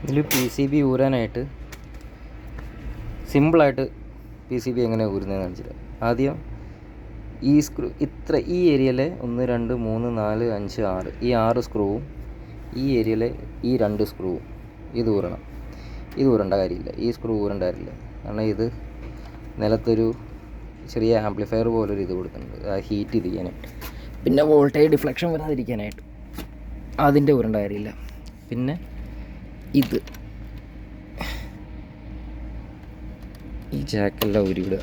ഇതിൽ PCB ഊരാനായിട്ട് സിമ്പിളായിട്ട് PCB എങ്ങനെ ഊരുന്നതെന്ന് കാണിച്ചിട്ട്, ആദ്യം ഈ സ്ക്രൂ ഈ ഏരിയയിലെ 1 2 3 4 5 6 ഈ 6 സ്ക്രൂവും ഈ ഏരിയയിലെ ഈ 2 സ്ക്രൂവും ഇത് ഊരണം. ഇത് ഊരേണ്ട കാര്യമില്ല, ഈ സ്ക്രൂ ഊരേണ്ട കാര്യമില്ല. കാരണം ഇത് നിലത്തൊരു ചെറിയ ആംപ്ലിഫയർ പോലൊരു ഇത് കൊടുക്കുന്നുണ്ട്, ആ ഹീറ്റ് ഇത് ചെയ്യാനായിട്ട്, പിന്നെ വോൾട്ടേജ് ഡിഫ്ലക്ഷൻ വരാതിരിക്കാനായിട്ട് അതിൻ്റെ ഊരേണ്ട കാര്യമില്ല. പിന്നെ ഇത് ഈ ജാക്കെല്ലാം ഊരിവിടുക.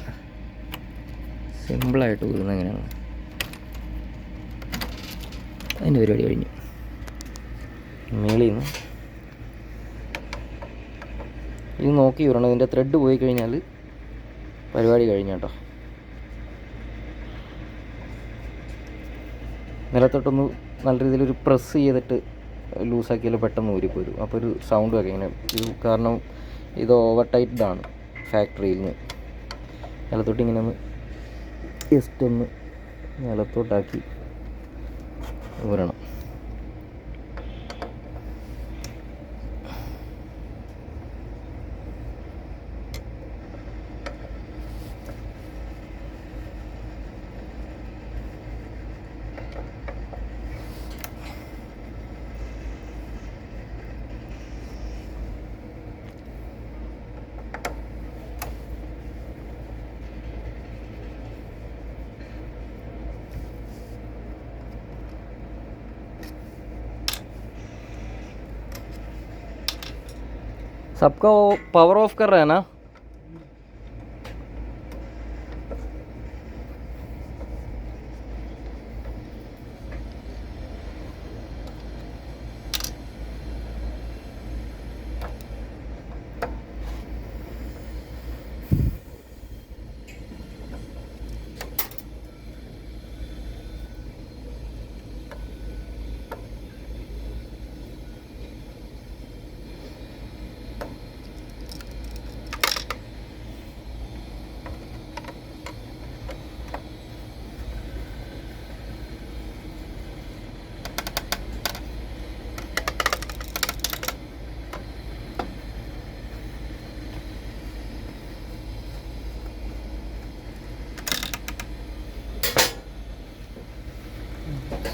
സിമ്പിളായിട്ട് ഊരുന്നത് എങ്ങനെയാണ്, അതിൻ്റെ പരിപാടി കഴിഞ്ഞു. മേളിൽ നിന്ന് ഇത് നോക്കി ഊരണം. ഇതിൻ്റെ ത്രെഡ് പോയി കഴിഞ്ഞാൽ പരിപാടി കഴിഞ്ഞു കേട്ടോ. നിലത്തോട്ടൊന്ന് നല്ല രീതിയിലൊരു പ്രസ് ചെയ്തിട്ട് ലൂസാക്കിയാൽ പെട്ടെന്ന് ഊരിപ്പോരും. അപ്പോൾ ഒരു സൗണ്ടും ഒക്കെ ഇങ്ങനെ ഇത്, കാരണം ഇത് ഓവർ ടൈറ്റഡാണ് ഫാക്ടറിയിൽ നിന്ന്. നിലത്തോട്ട് ഇങ്ങനെ ഒന്ന് ജസ്റ്റ് ഒന്ന് നിലത്തോട്ടാക്കി ഊരണം. सबका पावर ऑफ कर रहा है ना?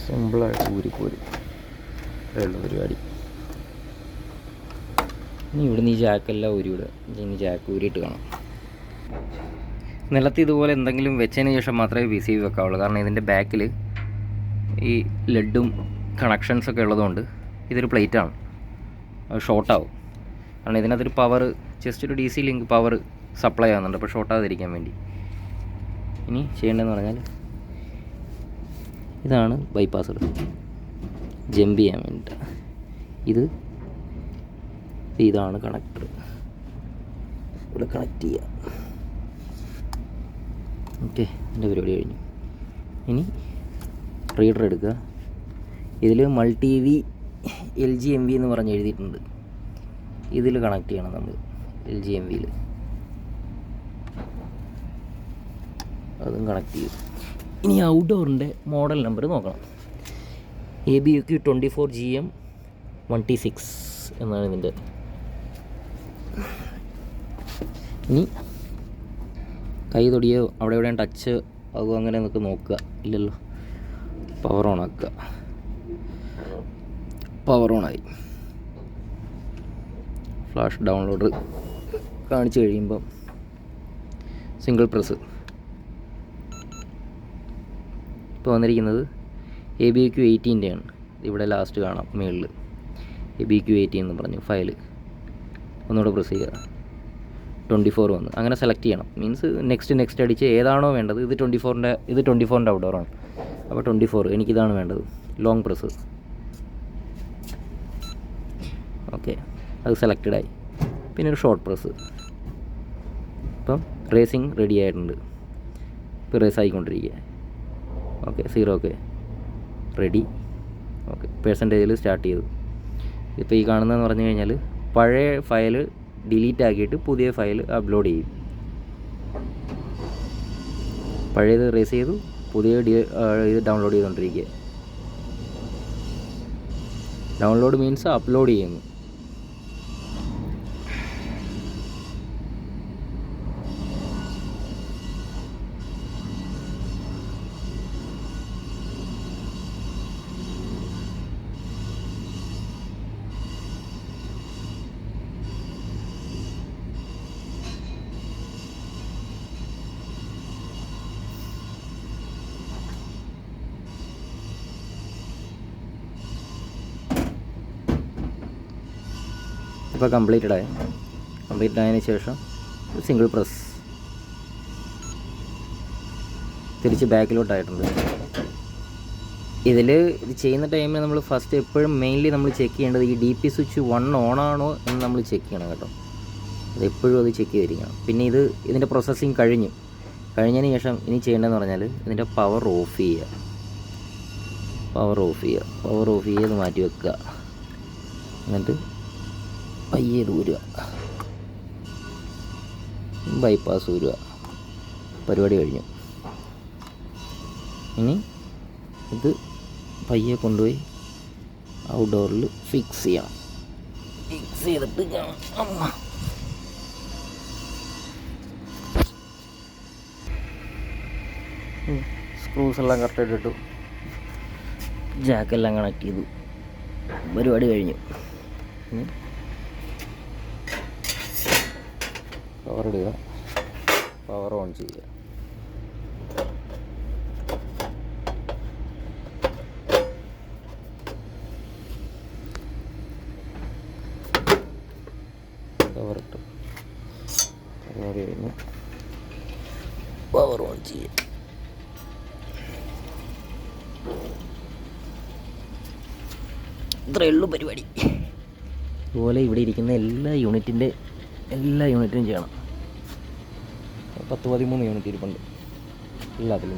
സിമ്പിളായിട്ട് ഊരിപ്പോരും, അത്രയുള്ള പരിപാടി. ഇനി ഇവിടുന്ന് ഈ ജാക്കെല്ലാം ഊരിവിടുക. ഇനി ജാക്ക് ഊരിയിട്ട് കാണാം. നിലത്ത് ഇതുപോലെ എന്തെങ്കിലും വെച്ചതിന് ശേഷം മാത്രമേ PCB വെക്കാവുള്ളൂ. കാരണം ഇതിൻ്റെ ബാക്കിൽ ഈ ലെഡും കണക്ഷൻസൊക്കെ ഉള്ളതുകൊണ്ട് ഇതൊരു പ്ലേറ്റാണ്, അത് ഷോർട്ടാവും. കാരണം ഇതിനകത്തൊരു പവർ, ജസ്റ്റ് ഒരു DC ലിങ്ക് പവർ സപ്ലൈ ആവുന്നുണ്ട്, അപ്പോൾ ഷോർട്ടാകാതിരിക്കാൻ വേണ്ടി. ഇനി ചെയ്യേണ്ടതെന്ന് പറഞ്ഞാൽ ഇതാണ് ബൈപ്പാസർ, ജമ്പ് ചെയ്യാൻ വേണ്ടിയിട്ട്. ഇതാണ് കണക്ടർ, ഇവിടെ കണക്ട് ചെയ്യുക. ഓക്കെ, എൻ്റെ പരിപാടി കഴിഞ്ഞു. ഇനി റീഡർ എടുക്കുക. ഇതിൽ മൾട്ടി വി LG-MV എന്ന് പറഞ്ഞ് എഴുതിയിട്ടുണ്ട്. ഇതിൽ കണക്ട് ചെയ്യണം നമ്മൾ, LG-MVയിൽ. അതും കണക്ട് ചെയ്യും. ഇനി ഔട്ട്ഡോറിൻ്റെ മോഡൽ നമ്പർ നോക്കണം. ABUQ 24GM1T6 എന്നാണ് ഇതിൻ്റെ. ഇനി കൈ തൊടിയോ അവിടെ എവിടെയും ടച്ച് ആകുമോ അങ്ങനെ നമുക്ക് നോക്കുക. ഇല്ലല്ലോ. പവർ ഓൺ ആക്കുക. പവർ ഓണായി. ഫ്ലാഷ് ഡൗൺലോഡ് കാണിച്ചു കഴിയുമ്പം സിംഗിൾ പ്രസ്. ഇപ്പോൾ വന്നിരിക്കുന്നത് ABUQ 18-ൻ്റെയാണ്. ഇവിടെ ലാസ്റ്റ് കാണാം മുകളിൽ ABUQ 18 എന്ന് പറഞ്ഞു ഫയൽ. ഒന്നുകൂടെ പ്രസ് ചെയ്യുക. 24 വന്ന് അങ്ങനെ സെലക്ട് ചെയ്യണം. മീൻസ് നെക്സ്റ്റ് അടിച്ച് ഏതാണോ വേണ്ടത്. ഇത് 24-ൻ്റെ ഔട്ട്ഡോറാണ്. അപ്പോൾ 24 എനിക്കിതാണ് വേണ്ടത്. Long press. ഓക്കെ, അത് സെലക്റ്റഡായി. പിന്നെ ഒരു ഷോർട്ട് പ്രസ്. ഇപ്പം റേസിങ് റെഡി ആയിട്ടുണ്ട്. ഇപ്പോൾ റേസ് ആയിക്കൊണ്ടിരിക്കുക. Okay, 0 okay, ready. ഓക്കെ, പെർസെൻറ്റേജിൽ സ്റ്റാർട്ട് ചെയ്തു. ഇപ്പോൾ ഈ കാണുന്നതെന്ന് പറഞ്ഞു കഴിഞ്ഞാൽ പഴയ ഫയൽ ഡിലീറ്റ് ആക്കിയിട്ട് പുതിയ ഫയൽ അപ്ലോഡ് ചെയ്യും. പഴയത് റേസ് ചെയ്തു, പുതിയ ഇത് ഡൗൺലോഡ് ചെയ്തുകൊണ്ടിരിക്കുക. ഡൗൺലോഡ് മീൻസ് അപ്ലോഡ് ചെയ്യുന്നു. ഇപ്പോൾ കംപ്ലീറ്റഡ് ആയതിനു ശേഷം സിംഗിൾ പ്രസ് തിരിച്ച് ബാക്കിലോട്ടായിട്ടുണ്ട്. ഇത് ചെയ്യുന്ന ടൈമിൽ നമ്മൾ ഫസ്റ്റ് എപ്പോഴും മെയിൻലി നമ്മൾ ചെക്ക് ചെയ്യേണ്ടത് ഈ DP സ്വിച്ച് 1 ഓണാണോ എന്ന് നമ്മൾ ചെക്ക് ചെയ്യണം കേട്ടോ. അതെപ്പോഴും അത് ചെക്ക് ചെയ്തിരിക്കണം. പിന്നെ ഇതിൻ്റെ പ്രോസസ്സിങ് കഴിഞ്ഞതിന് ശേഷം ഇനി ചെയ്യേണ്ടതെന്ന് പറഞ്ഞാൽ ഇതിൻ്റെ പവർ ഓഫ് ചെയ്യുക. പവർ ഓഫ് ചെയ്ത് മാറ്റി വെക്കുക. എന്നിട്ട് പയ്യെ ഊരുക, ബൈപ്പാസ് ഊരുക. പരിപാടി കഴിഞ്ഞു. ഇനി ഇത് പയ്യെ കൊണ്ടുപോയി ഔട്ട്ഡോറിൽ ഫിക്സ് ചെയ്യണം. ഫിക്സ് ചെയ്തിട്ട് സ്ക്രൂസ് എല്ലാം കറക്റ്റായിട്ട് ഇട്ടു, ജാക്കെല്ലാം കണക്ട് ചെയ്തു. പരിപാടി കഴിഞ്ഞു. പവർ ഇടുക, പവർ ഓൺ ചെയ്യുക. പവർ ഇട്ടു, പരിപാടി കഴിഞ്ഞു. പവർ ഓൺ ചെയ്യുക. ഇത്രയേ ഉള്ളൂ പരിപാടി. ഇതുപോലെ ഇവിടെ ഇരിക്കുന്ന എല്ലാ യൂണിറ്റും ചെയ്യണം. 10-13 യൂണിറ്റ് ഇരിപ്പുണ്ട് എല്ലാത്തിലും.